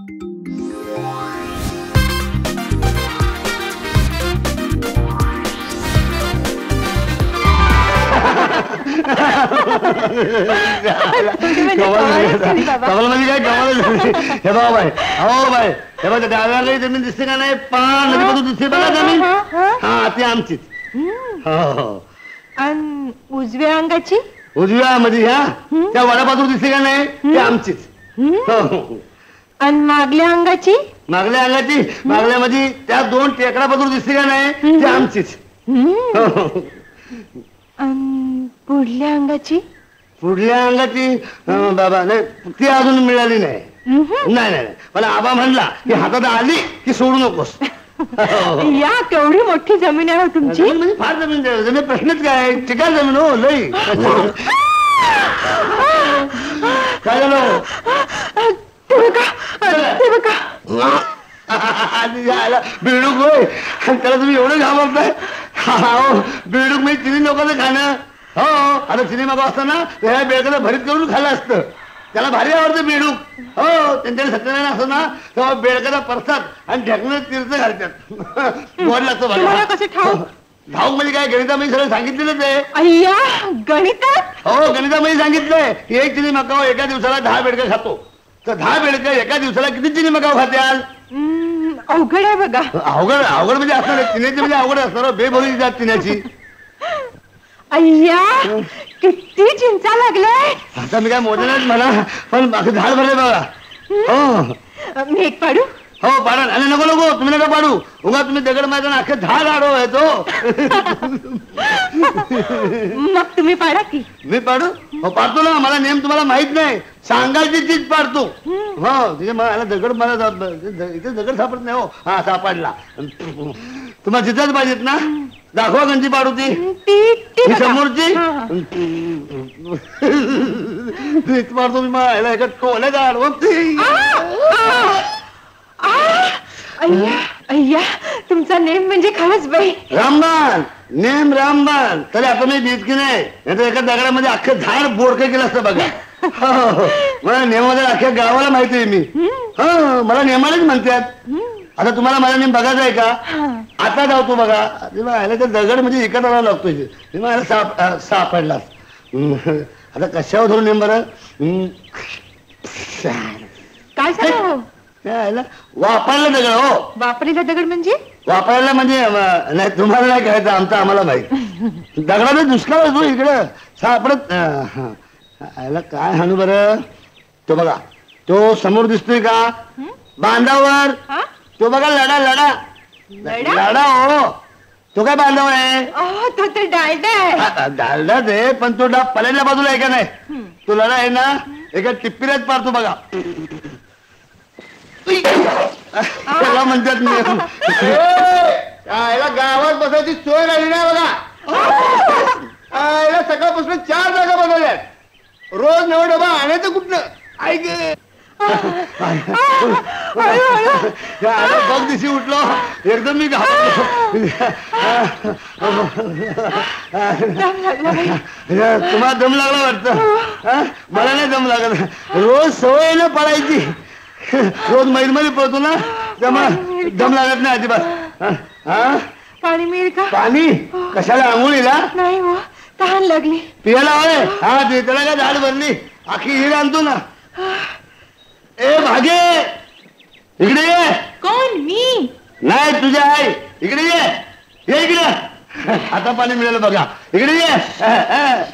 कमाल म्हणजे काय कमाल हे बघा बाय हो बाय हे बघा डाव्याला जमीन दिसते का नाही पान नदीमधून दिसते बघा जमीन हा ती आमचीच हो आणि उजव्या अंगाची उजव्या मध्ये ह्या त्या वडापासून दिसते का नाही ती आमचीच आणि मागल्या अंगाची मागल्या मध्ये त्या दोन टेकडापासून दिसते का नाही ती आमचीच पुढल्या अंगाची बाबा नाही ती अजून मिळाली नाही नाही मला आबा म्हणला की हातात आली की सोडू नकोस या केवढी मोठी जमीन आहे तुमची म्हणजे फार जमीन प्रश्नच काय ठिकाण जमीन हो लई काय झालं बेडूक होय त्याला तुम्ही एवढं घाबरताय बेडूक म्हणजे चिनी लोकांचं खाणं हो आता सिनेमा असताना त्या बेडकाचं भरीत करून खाल्लं असतं त्याला भारी आवडतं बेडूक हो त्यांच्याकडे सत्यनारायण असतो ना तेव्हा बेडकाचा परसात आणि ढेकणं तीर्थ घालतात गोड लागतं कसं ठाऊक म्हणजे काय गणितामध्ये सगळं सांगितलेलंच आहे अय्या गणितात हो गणितामध्ये सांगितलंय की एक चिनी मकाव एका दिवसाला 10 बेडकं खातो तर 10 बेडकं एका दिवसाला किती चिनी मकाव खात्याल अवघड आहे बघा अवघड म्हणजे असणार चिन्याची म्हणजे अवघड असणार बेभोळी जात चिन्याची अय्या किती चिंचा लागलाय आता मी काय मोजणार मला पण झाड भरले बघा हो मी एक पाडू हो पाडा आणि नको तुम्ही नका पाडू उगा तुम्ही दगड माझा अख्खं झाड आडो आहे तो मग तुम्ही पाडा की मी पाडू हो पाडतो ना मला नेम तुम्हाला माहित नाही सांगायची चीज पाडतो हो तिथे मला दगड मला इथे दगड सापडत नाही हो हा सापडला तुम्हाला तिथंच पाहिजेत ना दाखवा गंजी पाडू ती समोरची पाडतो मी मला एका टोल्याचा आडवं अय्या तुमचा नेम म्हणजे खरंच बाई रामबाण तरी आता मी भीत की नाही एका दगडामध्ये अख्खं झाड बोडकं केलं असतं बघा मला नेमामध्ये अख्ख्या गावाला माहिती आहे मी मला नेमालाच म्हणतात आता तुम्हाला माझा नेम बघायचा आहे का आता जावतो बघा ह्याला तर दगड म्हणजे इकडे आणावा लागतोय मला सापडला आता कशावर धरून नेम बरं काय झालं वापरला दगड हो वापरलेला दगड म्हणजे वापरायला म्हणजे नाही तुम्हाला नाही कळायचं आमचं आम्हाला माहित दगडाचा दुष्काळ असतो इकडं सापडत याला काय हाणू बरं तो बघा तो समोर दिसतोय का बांधावर तो बघा लडा हो तो काय बांधावर आहे तो तर डालडाच आहे पण तो डाब पल्याच्या बाजूला आहे का नाही तो लढा आहे ना एका टिप्पीलाच पाडतो बघा त्याला म्हणतात याला गावात बसायची सोय राहिली नाही बघा याला सकाळपासून 4 जागा बनवल्यात रोज नवा डबा आणायचं कुठलं ऐक बघ दिशी उठलो एकदम मी तुम्हाला दम लागला वाटतं मला नाही दम लागत रोज सवय ना पडायची रोज मैलमध्ये पळतो ना त्यामुळे दम लागत नाही अजिबात पाणी मिळेल का पाणी कशाला आंघोळीला नाही हो तहान लागली पियाला होय हा त्याला काय झाड भरली आखी हिर आणतो ना ए भागे इकडे ये कोण मी नाही तुझ्या आई इकडे ये इकडे आता पाणी मिळालं बघा इकडे ये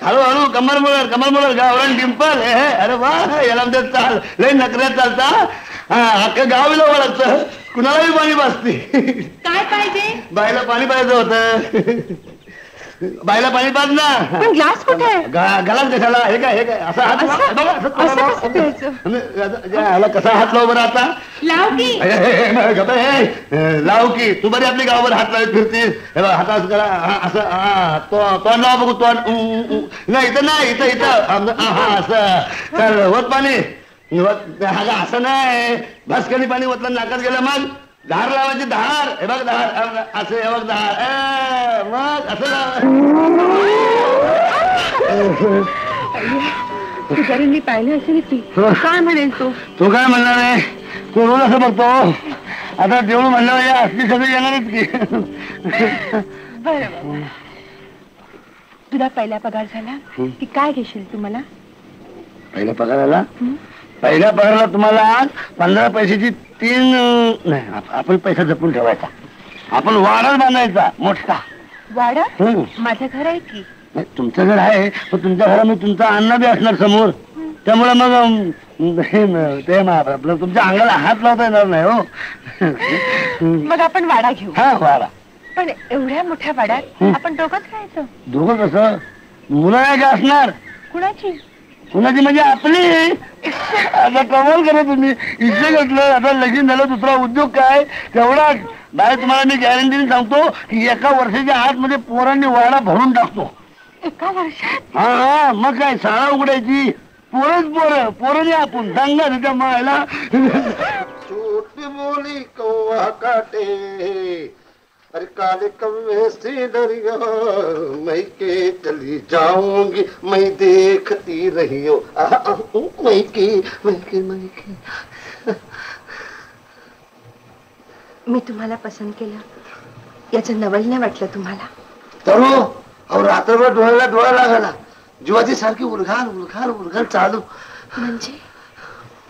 हळूहळू कमर मुळर गावरान डिंपल अरे वा याला म्हणतात चाल लय नकऱ्यात चालता अख्खं गाव ओळखतं कुणालाही पाणी पाजते काय पाहिजे बाईला पाणी पाहिजे होतं बाईला पाणी पाज ना ग्लास कुठे गलास कशाला हे काय असा हात ह्याला कसा हात लाव बरं आता लाव की तू बरी आपली गावावर हात लावत फिरतीस हे बघ हातात करा असं तोंड लावा बघू तोंड नाही इथं नाही इथं असं चल होत पाणी असं नाही भास्करी पाणी ओतलं नाकात गेलं मग धार लावायची धार हे बघ धार असं हे बघ धार मग असं मी पाहिलं असेल की काय म्हणेल तू काय म्हणणार आहे तू रोज असं बघतो. आता देऊळ म्हणल्यावर या असली सगळी येणारच की. बरं. तुला पहिला पगार झाला की काय घेशील तुम्हाला? पहिल्या पगाराला पहिल्या पगाराला तुम्हाला 15 पैशाची 3 नाही, आपण पैसा जपून ठेवायचा. आपण वाडाच बांधायचा मोठा. वाडा? माझं घर आहे की. तुमचं घर आहे पण तुमच्या घरामध्ये तुमचा अण्णा बी असणार समोर. त्यामुळे मग ते आपलं तुमच्या अंगाला हात लावता येणार नाही हो. मग आपण वाडा घेऊ. हा वाडा. पण एवढ्या मोठ्या वाड्यात आपण दोघंच राहायचं? दोघं कसं? मुलं नाही का असणार? कुणाची? कुणाची म्हणजे आपली. आता कमाल करा तुम्ही. इथे घेतलं आता लगीन झालं दुसरा उद्योग काय तेवढा बाहेर. तुम्हाला मी गॅरंटीने सांगतो की एका वर्षाच्या आतमध्ये पोरांनी वाडा भरून टाकतो. एका वर्षात? हा हा. मग काय शाळा उघडायची. पोरं नाही आपण दंगा त्याच्या मायला. झूठ बोली कौवा काटे अरे काले कौवे से दरिया मैं के चली जाऊंगी मैं देखती रही हो मैं के. मी तुम्हाला पसंत केलं याचं नवल नाही वाटलं तुम्हाला? तरू अहो रात्रभर डोळ्याला डोळा लागला. जीवाची सारखी उलघाल चालू. म्हणजे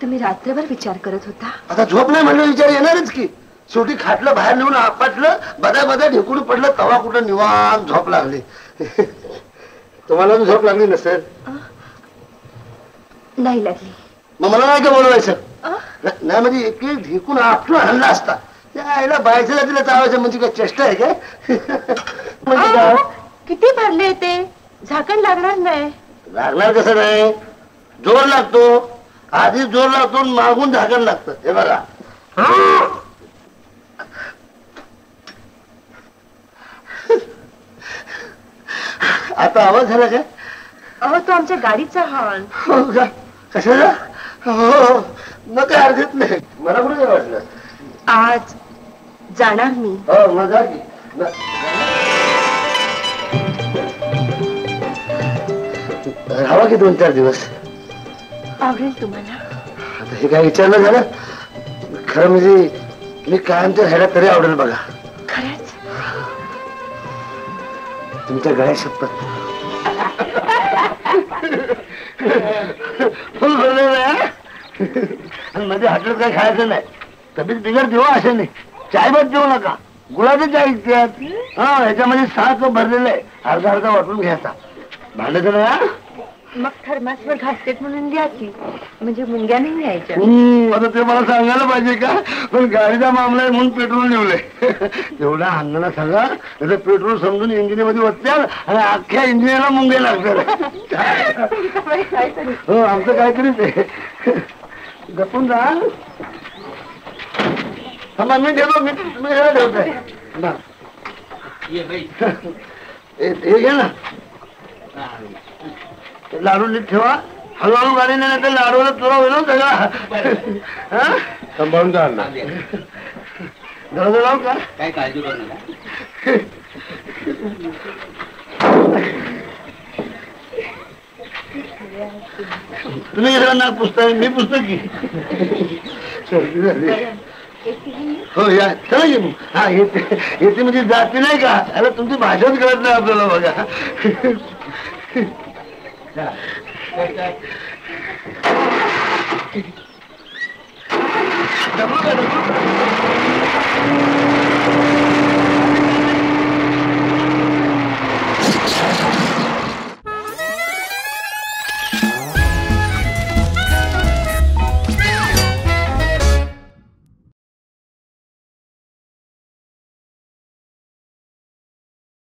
तुम्ही रात्रभर विचार करत होता? आता झोप नाही म्हणलं विचार येणारच की. शेवटी खाटलं बाहेर नेऊन आपटलं बदा ढेकून पडलं तवा कुठं निवांत झोप लागली. तुम्हाला झोप लागली नसेल? नाही लागली. मग मला नाही का बोलवायचं? नाही म्हणजे एक ढेकून आपटून आणला असता. त्या आईला बायचं तिला चावायचं म्हणजे काय चेष्टा आहे काय? म्हणजे काय? किती भरले ते? झाकण लागणार नाही. लागणार कसं नाही? जोर लागतो. आधी जोर लागतो मागून झाकण लागतं. हे बघा. आता आवाज झाला काय? अहो तो आमच्या गाडीचा हॉर्न. हो का? कशाला? हो मग काय हरकत नाही. मला कुठे काय वाटलं. आज जाणार मी. हो मग जा की. राहावा की 2-4 दिवस. आवडेल तुम्हाला? आता हे काय विचारलं झालं. खरं म्हणजे मी कायमच्या ह्याला तरी आवडेल बघा. खरंच? तुमच्या गळ्या शपथ. मध्ये हॉटेल काय खायचं नाही. तब्येत बिघड देऊ असे नाही. चाय भात देऊ नका. गुळाचं चाय त्यात. हा ह्याच्यामध्ये 6 कप भरलेलं आहे. अर्धा वाटून घ्यायचा. भांडायचं नाही. मग थर्मासवर घासतेत म्हणून द्या की. म्हणजे मुंग्या नाही यायच्या. आता ते मला सांगायला पाहिजे का? पण गाडीचा मामला आहे म्हणून पेट्रोल निवलंय. तेवढ्या अण्णाला सांगा त्याचं पेट्रोल समजून इंजिनीमध्ये वत्याल आणि अख्ख्या इंजिनियरला मुंगे लागतात. हो आमचं काहीतरीच आहे. गपून जा. थांबा मी ठेवतो. मी ठेवतोय. हे घे ना. लाडू नीट ठेवा. हळूहळू गाडी नाही तर लाडूला तुला होईल सगळा. सांभाळून जा ना. दरवाजा लावू का? काय काळजी करू नका. तुम्ही ना पुस्तक मी पुस्तक की. हो या चला की मग. हा येते म्हणजे जाती नाही का? अरे तुमची भाषाच कळत नाही आपल्याला बघा. डबल